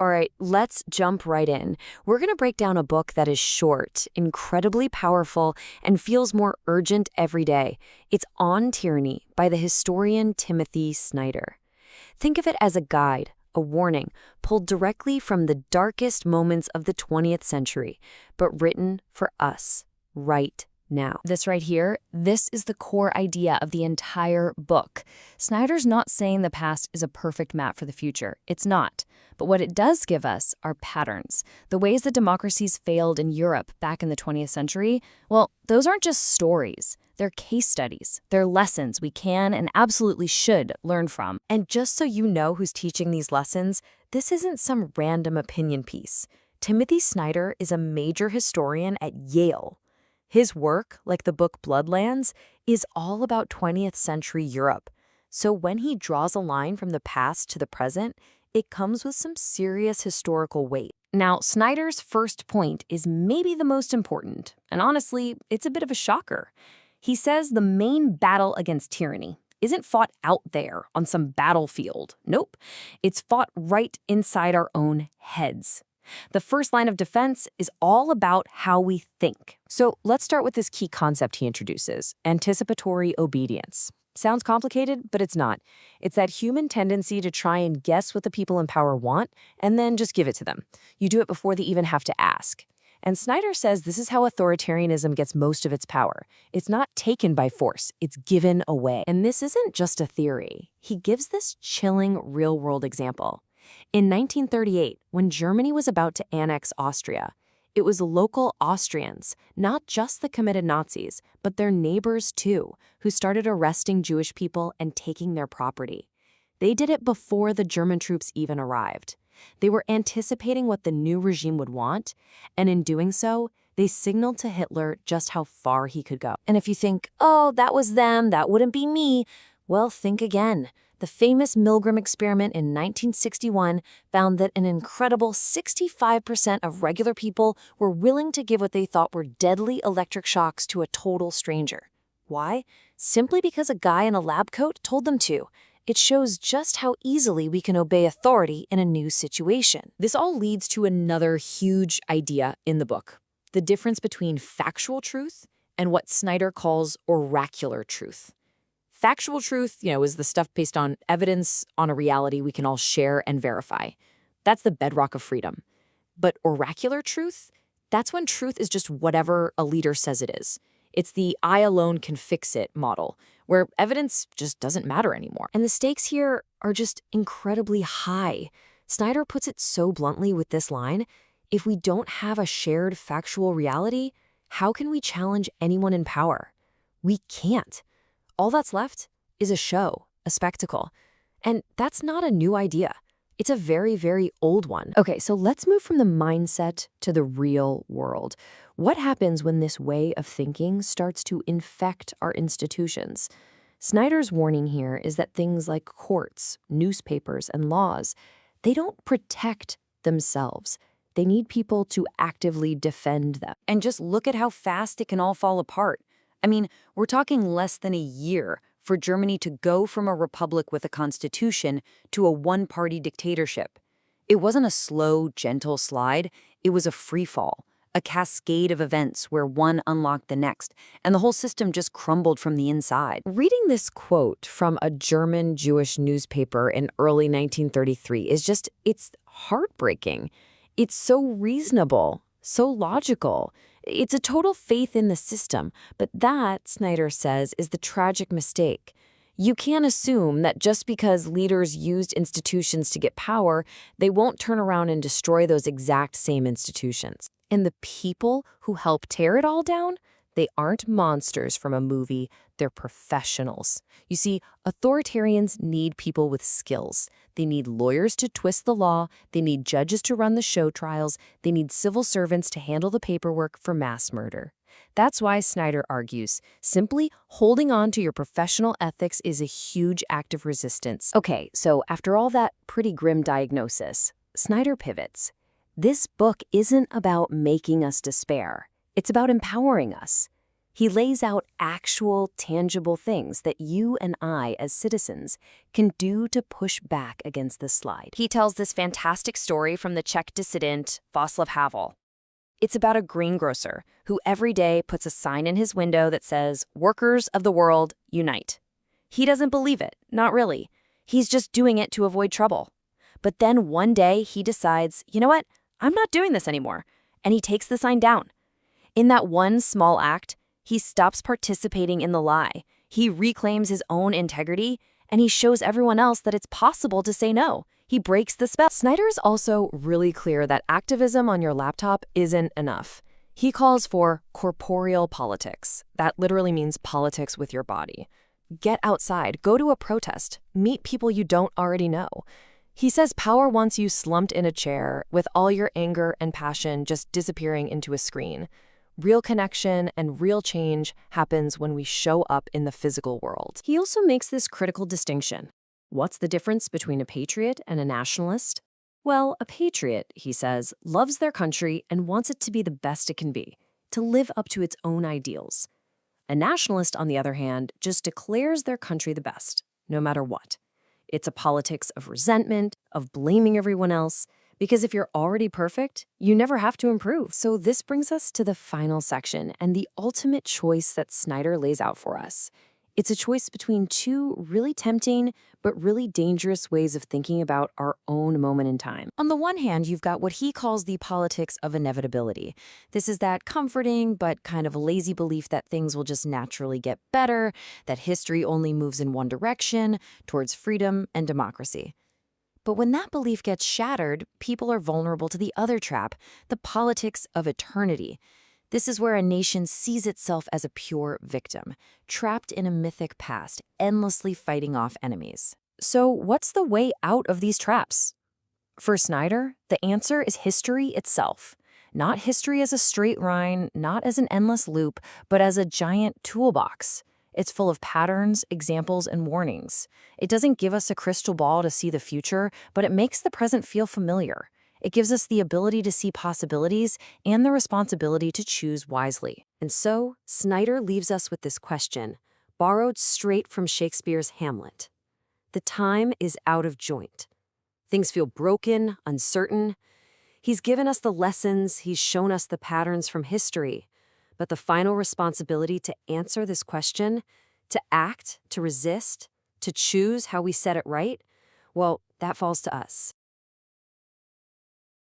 All right, let's jump right in. We're going to break down a book that is short, incredibly powerful, and feels more urgent every day. It's On Tyranny by the historian Timothy Snyder. Think of it as a guide, a warning, pulled directly from the darkest moments of the 20th century, but written for us, right now. This right here, this is the core idea of the entire book. Snyder's not saying the past is a perfect map for the future. It's not. But what it does give us are patterns. The ways that democracies failed in Europe back in the 20th century, well, those aren't just stories. They're case studies. They're lessons we can and absolutely should learn from. And just so you know who's teaching these lessons, this isn't some random opinion piece. Timothy Snyder is a major historian at Yale. His work, like the book Bloodlands, is all about 20th century Europe. So when he draws a line from the past to the present, it comes with some serious historical weight. Now, Snyder's first point is maybe the most important, and honestly, it's a bit of a shocker. He says the main battle against tyranny isn't fought out there on some battlefield. Nope, it's fought right inside our own heads. The first line of defense is all about how we think. So let's start with this key concept he introduces, anticipatory obedience. Sounds complicated, but it's not. It's that human tendency to try and guess what the people in power want and then just give it to them. You do it before they even have to ask. And Snyder says this is how authoritarianism gets most of its power. It's not taken by force, it's given away. And this isn't just a theory. He gives this chilling real-world example. In 1938, when Germany was about to annex Austria, it was local Austrians, not just the committed Nazis, but their neighbors too, who started arresting Jewish people and taking their property. They did it before the German troops even arrived. They were anticipating what the new regime would want, and in doing so, they signaled to Hitler just how far he could go. And if you think, oh, that was them, that wouldn't be me, well, think again. The famous Milgram experiment in 1961 found that an incredible 65% of regular people were willing to give what they thought were deadly electric shocks to a total stranger. Why? Simply because a guy in a lab coat told them to. It shows just how easily we can obey authority in a new situation. This all leads to another huge idea in the book: the difference between factual truth and what Snyder calls oracular truth. Factual truth, is the stuff based on evidence, on a reality we can all share and verify. That's the bedrock of freedom. But oracular truth, that's when truth is just whatever a leader says it is. It's the I alone can fix it model, where evidence just doesn't matter anymore. And the stakes here are just incredibly high. Snyder puts it so bluntly with this line: if we don't have a shared factual reality, how can we challenge anyone in power? We can't. All that's left is a show, a spectacle. And that's not a new idea. It's a very, very old one. Okay, so let's move from the mindset to the real world. What happens when this way of thinking starts to infect our institutions? Snyder's warning here is that things like courts, newspapers, and laws, they don't protect themselves. They need people to actively defend them. And just look at how fast it can all fall apart. I mean, we're talking less than a year for Germany to go from a republic with a constitution to a one-party dictatorship. It wasn't a slow, gentle slide. It was a free fall, a cascade of events where one unlocked the next, and the whole system just crumbled from the inside. Reading this quote from a German Jewish newspaper in early 1933 it's heartbreaking. It's so reasonable, so logical. It's a total faith in the system, but that, Snyder says, is the tragic mistake. You can't assume that just because leaders used institutions to get power, they won't turn around and destroy those exact same institutions. And the people who help tear it all down, they aren't monsters from a movie, they're professionals. You see, authoritarians need people with skills. They need lawyers to twist the law, they need judges to run the show trials, they need civil servants to handle the paperwork for mass murder. That's why Snyder argues, simply holding on to your professional ethics is a huge act of resistance. Okay, so after all that pretty grim diagnosis, Snyder pivots. This book isn't about making us despair. It's about empowering us. He lays out actual, tangible things that you and I, as citizens, can do to push back against this slide. He tells this fantastic story from the Czech dissident Václav Havel. It's about a greengrocer who every day puts a sign in his window that says, "Workers of the world, unite." He doesn't believe it, not really. He's just doing it to avoid trouble. But then one day he decides, you know what, I'm not doing this anymore. And he takes the sign down. In that one small act, he stops participating in the lie. He reclaims his own integrity, and he shows everyone else that it's possible to say no. He breaks the spell. Snyder's also really clear that activism on your laptop isn't enough. He calls for corporeal politics. That literally means politics with your body. Get outside, go to a protest, meet people you don't already know. He says power wants you slumped in a chair with all your anger and passion just disappearing into a screen. Real connection and real change happens when we show up in the physical world. He also makes this critical distinction. What's the difference between a patriot and a nationalist? Well, a patriot, he says, loves their country and wants it to be the best it can be, to live up to its own ideals. A nationalist, on the other hand, just declares their country the best, no matter what. It's a politics of resentment, of blaming everyone else, because if you're already perfect, you never have to improve. So this brings us to the final section and the ultimate choice that Snyder lays out for us. It's a choice between two really tempting but really dangerous ways of thinking about our own moment in time. On the one hand, you've got what he calls the politics of inevitability. This is that comforting but kind of lazy belief that things will just naturally get better, that history only moves in one direction, towards freedom and democracy. But when that belief gets shattered, people are vulnerable to the other trap, the politics of eternity. This is where a nation sees itself as a pure victim, trapped in a mythic past, endlessly fighting off enemies. So what's the way out of these traps? For Snyder, the answer is history itself. Not history as a straight line, not as an endless loop, but as a giant toolbox. It's full of patterns, examples, and warnings. It doesn't give us a crystal ball to see the future, but it makes the present feel familiar. It gives us the ability to see possibilities and the responsibility to choose wisely. And so, Snyder leaves us with this question, borrowed straight from Shakespeare's Hamlet. The time is out of joint. Things feel broken, uncertain. He's given us the lessons, he's shown us the patterns from history. But the final responsibility to answer this question, to act, to resist, to choose how we set it right, well, that falls to us.